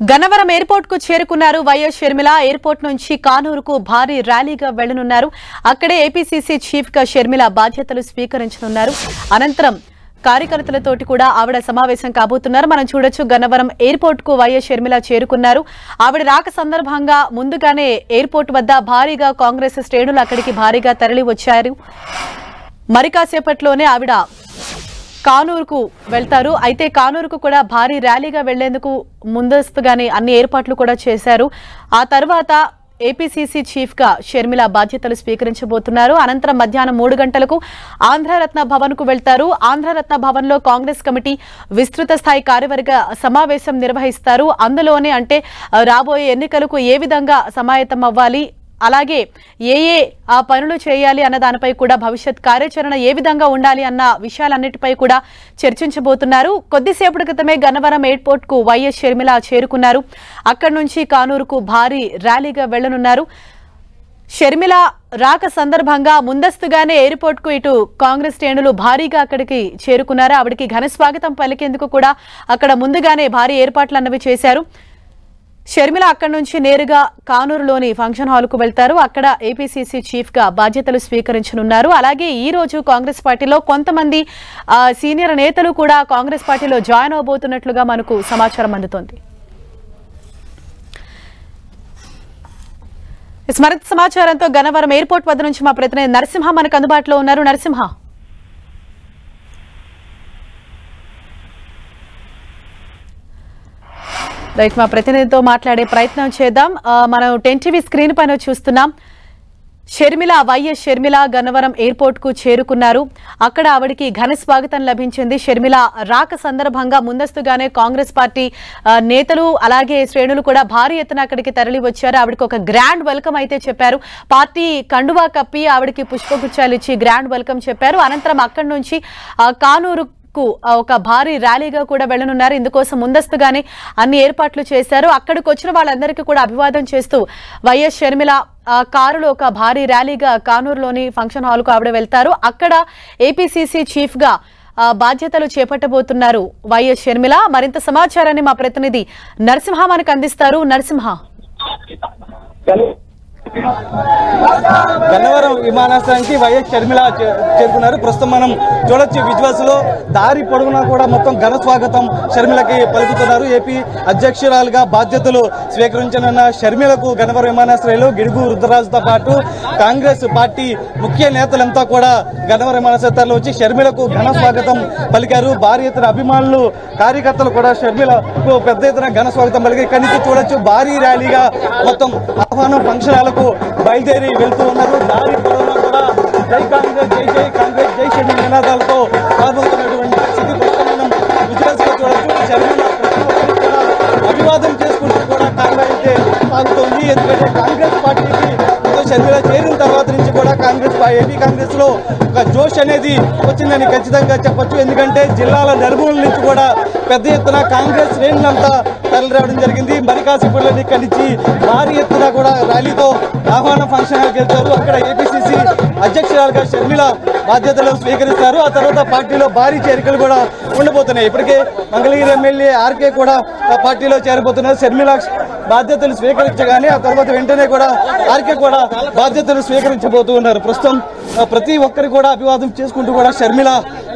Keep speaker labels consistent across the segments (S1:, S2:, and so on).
S1: Gannavaram airport కు చేరుకున్నారు YS Sharmila. Airport నుంచి కానూరుకు భారీ ర్యాలీగా వెళ్లనున్నారు. అక్కడే ఏపీసీసీ చీఫ్ గా షర్మిల బాధ్యతలు స్వీకరించనున్నారు. అనంతరం కార్యకర్తలతోటి కూడా ఆవిడ సమావేశం కాబోతున్నారు. మనం చూడొచ్చు, గన్నవరం ఎయిర్పోర్ట్ కు వైఎస్ షర్మిల చేరుకున్నారు. ఆవిడ రాక సందర్భంగా ముందుగానే ఎయిర్పోర్ట్ వద్ద భారీగా కాంగ్రెస్ శ్రేణులు అక్కడికి భారీగా తరలి వచ్చారు. మరి కాసేపట్లోనే ఆవిడ కానూరుకు వెళ్తారు. అయితే కానూరుకు కూడా భారీ ర్యాలీగా వెళ్లేందుకు ముందస్తుగానే అన్ని ఏర్పాట్లు కూడా చేశారు. ఆ తర్వాత ఏపీసీసీ చీఫ్ గా షర్మిల బాధ్యతలు స్వీకరించబోతున్నారు. అనంతరం మధ్యాహ్నం 3 గంటలకు ఆంధ్రరత్న భవన్ కు వెళ్తారు. ఆంధ్రరత్న భవన్ లో కాంగ్రెస్ కమిటీ విస్తృత స్థాయి కార్యవర్గ సమావేశం నిర్వహిస్తారు. అందులోనే అంటే రాబోయే ఎన్నికలకు ఏ విధంగా సమాయత్తం అవ్వాలి, అలాగే ఏ పనులు చేయాలి అన్న దానిపై కూడా భవిష్యత్ కార్యాచరణ ఏ విధంగా ఉండాలి అన్న విషయాలన్నిటిపై కూడా చర్చించబోతున్నారు. కొద్దిసేపటి క్రితమే గన్నవరం ఎయిర్పోర్ట్ కు వైఎస్ షర్మిల చేరుకున్నారు. అక్కడి నుంచి కానూరుకు భారీ ర్యాలీగా వెళ్లనున్నారు. షర్మిల రాక సందర్భంగా ముందస్తుగానే ఎయిర్పోర్ట్ కు ఇటు కాంగ్రెస్ శ్రేణులు భారీగా అక్కడికి చేరుకున్నారు. ఆవిడికి ఘన స్వాగతం పలికేందుకు కూడా అక్కడ ముందుగానే భారీ ఏర్పాట్లు అన్నవి చేశారు. షర్మిల అక్కడి నుంచి నేరుగా కానూరులోని ఫంక్షన్ హాల్ కు వెళ్తారు. అక్కడ ఏపీసీసీ చీఫ్ గా బాధ్యతలు స్వీకరించనున్నారు. అలాగే ఈ రోజు కాంగ్రెస్ పార్టీలో కొంతమంది సీనియర్ నేతలు కూడా కాంగ్రెస్ పార్టీలో జాయిన్ అవబోతున్నట్లుగా మనకు సమాచారం అందుతోంది. మరింత సమాచారంతో గన్నవరం ఎయిర్పోర్ట్ వద్ద నుంచి మా ప్రతినిధి నరసింహ మనకు అందుబాటులో ఉన్నారు. నరసింహ, రైట్, మా ప్రతినిధితో మాట్లాడే ప్రయత్నం చేద్దాం. మనం 10 టీవీ స్క్రీన్ పైన చూస్తున్నాం. షర్మిల, వైఎస్ షర్మిల గన్నవరం ఎయిర్పోర్ట్ కు చేరుకున్నారు. అక్కడ ఆవిడికి ఘన స్వాగతం లభించింది. షర్మిల రాక సందర్భంగా ముందస్తుగానే కాంగ్రెస్ పార్టీ నేతలు అలాగే శ్రేణులు కూడా భారీ ఎత్తున అక్కడికి తరలి వచ్చారు. ఆవిడకి ఒక గ్రాండ్ వెల్కమ్ అయితే చెప్పారు. పార్టీ కండువా కప్పి ఆవిడకి పుష్పగుచ్చాలు ఇచ్చి గ్రాండ్ వెల్కమ్ చెప్పారు. అనంతరం అక్కడి నుంచి కానూరు ఒక భారీ ర్యాలీగా కూడా వెళ్లనున్నారు. ఇందుకోసం ముందస్తుగానే అన్ని ఏర్పాట్లు చేశారు. అక్కడికి వచ్చిన వాళ్ళందరికీ కూడా అభివాదం చేస్తూ వైఎస్ షర్మిల కారులో ఒక భారీ ర్యాలీగా కానూరులోని ఫంక్షన్ హాల్ కు ఆవిడ వెళ్తారు. అక్కడ ఏపీసీసీ చీఫ్ గా బాధ్యతలు చేపట్టబోతున్నారు వైఎస్ షర్మిల. మరింత సమాచారాన్ని మా ప్రతినిధి నరసింహ మనకు అందిస్తారు. నరసింహ,
S2: గన్నవరం విమానాశ్రయానికి వైఎస్ షర్మిల చేరుకున్నారు. ప్రస్తుతం మనం చూడొచ్చు విజువల్స్ లో దారి పొడవునా కూడా మొత్తం ఘన స్వాగతం షర్మిలకి పలుకుతున్నారు. ఏపీ అధ్యక్షురాలుగా బాధ్యతలు స్వీకరించనున్న షర్మిలకు గన్నవరం విమానాశ్రయంలో గిడుగు రుద్రరాజుతో పాటు కాంగ్రెస్ పార్టీ ముఖ్య నేతలంతా కూడా గన్నవరం విమానాశ్రయంలో వచ్చి షర్మిలకు ఘన స్వాగతం పలికారు. భారీ ఎత్తున అభిమానులు, కార్యకర్తలు కూడా షర్మిలకు పెద్ద ఎత్తున ఘన స్వాగతం పలికారు. ఇక్కడి నుంచి చూడొచ్చు భారీ ర్యాలీగా మొత్తం ఆహ్వానం ఫంక్షన్ హాలకు బయలుదేరి వెళ్తూ ఉన్నారు. దారి పొడవునా కూడా జై కాంగ్రెస్, జై జై కాంగ్రెస్, జై షర్మిల నినాదాలతో రాబోతున్నటువంటి స్థితి మనం విజువల్స్ లో చూడొచ్చు. షర్మిల ప్రతి ఒక్కరికి కూడా అభివాదం చేసుకుంటూ కూడా కాంగ్రెస్ అయితే సాగుతోంది. ఎందుకంటే కాంగ్రెస్ పార్టీకి షర్మిల చేరిన తర్వాత నుంచి కూడా ఏపీ కాంగ్రెస్ లో ఒక జోష్ అనేది వచ్చిందని ఖచ్చితంగా చెప్పొచ్చు. ఎందుకంటే జిల్లాల నలుమూల నుంచి కూడా పెద్ద ఎత్తున కాంగ్రెస్ శ్రేణులంతా తరలి రావడం జరిగింది. మరి కాసేపట్లోని ఇక్కడి నుంచి భారీ ఎత్తున కూడా ర్యాలీతో ఆహ్వాన ఫంక్షన్ హాల్కి వెళ్తారు. అక్కడ ఏపీసీసీ అధ్యక్షురాలుగా షర్మిల బాధ్యతలు స్వీకరిస్తారు. ఆ తర్వాత పార్టీలో భారీ చేరికలు కూడా ఉండబోతున్నాయి. ఇప్పటికే మంగళగిరి ఎమ్మెల్యే ఆర్కే కూడా పార్టీలో చేరబోతున్నారు. షర్మిల బాధ్యతలు స్వీకరించగానే ఆ తర్వాత వెంటనే కూడా ఆర్కే కూడా బాధ్యతలు స్వీకరించబోతూ ఉన్నారు. ప్రస్తుతం ప్రతి ఒక్కరు కూడా అభివాదం చేసుకుంటూ కూడా షర్మిల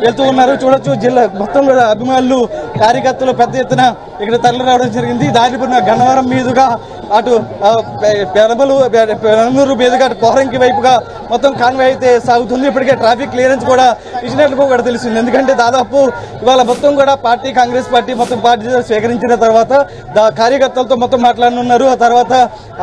S2: వెళ్తూ ఉన్నారు. చూడొచ్చు, జిల్లా మొత్తం కూడా అభిమానులు, కార్యకర్తలు పెద్ద ఎత్తున ఇక్కడ తరలి రావడం జరిగింది. దారిపడిన గన్నవరం మీదుగా అటు పెనమలూరు మీదుగా అటు పోరంకి వైపుగా మొత్తం కాన్వాయ్ అయితే సాగుతుంది. ఇప్పటికే ట్రాఫిక్ క్లియరెన్స్ కూడా ఇచ్చినట్లు కూడా తెలిసింది. ఎందుకంటే దాదాపు ఇవాళ మొత్తం కూడా కాంగ్రెస్ పార్టీ మొత్తం పార్టీ స్వీకరించిన తర్వాత కార్యకర్తలతో మొత్తం మాట్లాడనున్నారు. ఆ తర్వాత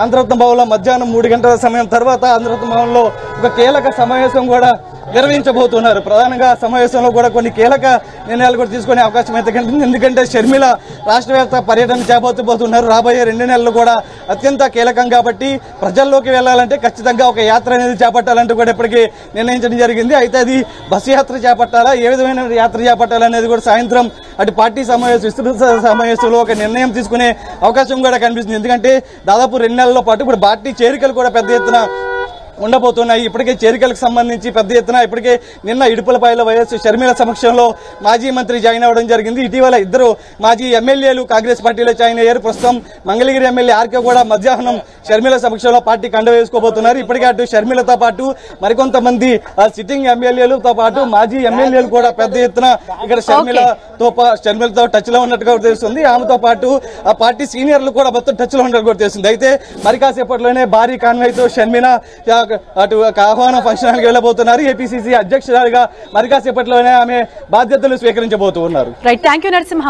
S2: ఆంధ్రరత్న భవన్లో మధ్యాహ్నం 3 గంటల సమయం తర్వాత ఆంధ్రరత్న భవన్లో ఒక కీలక సమావేశం కూడా నిర్వహించబోతున్నారు. ప్రధానంగా సమావేశంలో కూడా కొన్ని కీలక నిర్ణయాలు కూడా తీసుకునే అవకాశం అయితే కనిపిస్తుంది. ఎందుకంటే షర్మిల రాష్ట్ర వ్యాప్త పర్యటన చేపట్టబోతున్నారు. రాబోయే 2 నెలలు కూడా అత్యంత కీలకం కాబట్టి ప్రజల్లోకి వెళ్లాలంటే ఖచ్చితంగా ఒక యాత్ర అనేది చేపట్టాలంటూ కూడా ఇప్పటికీ నిర్ణయించడం జరిగింది. అయితే అది బస్సు యాత్ర చేపట్టాలా, ఏ విధమైన యాత్ర చేపట్టాలనేది కూడా సాయంత్రం అటు పార్టీ విస్తృత సమావేశంలో ఒక నిర్ణయం తీసుకునే అవకాశం కూడా కనిపిస్తుంది. ఎందుకంటే దాదాపు 2 నెలల పాటు ఇప్పుడు పార్టీ చేరికలు కూడా పెద్ద ఎత్తున ఉండబోతున్నాయి. ఇప్పటికే చేరికలకు సంబంధించి పెద్ద ఎత్తున ఇప్పటికే నిన్న ఇడుపులపాయలో వైఎస్ షర్మిల సమక్షంలో మాజీ మంత్రి జాయిన్ అవ్వడం జరిగింది. ఇటీవల ఇద్దరు మాజీ ఎమ్మెల్యేలు కాంగ్రెస్ పార్టీలో జాయిన్ అయ్యారు. ప్రస్తుతం మంగళగిరి ఎమ్మెల్యే ఆర్కే కూడా మధ్యాహ్నం షర్మిల సమక్షంలో పార్టీ కండ వేసుకోబోతున్నారు. ఇప్పటికే అటు షర్మిలతో పాటు మరికొంతమంది సిట్టింగ్ ఎమ్మెల్యేలతో పాటు మాజీ ఎమ్మెల్యేలు కూడా పెద్ద ఎత్తున ఇక్కడ షర్మిలతో టచ్ లో ఉన్నట్టుగా తెలుస్తుంది. ఆమెతో పాటు ఆ పార్టీ సీనియర్లు కూడా మొత్తం టచ్ లో ఉన్నట్టు కూడా తెలుస్తుంది. అయితే మరి కాసేపట్లోనే భారీ కాన్వాయ్తో షర్మిల అటు ఆహ్వాన ఫంక్షన్ హాల్కి వెళ్ళబోతున్నారు. ఏపీసీసీ అధ్యక్షురాలుగా మరి కాసేపట్లోనే ఆమె బాధ్యతలు స్వీకరించబోతున్నారు.
S1: Right, thank you Narasimha.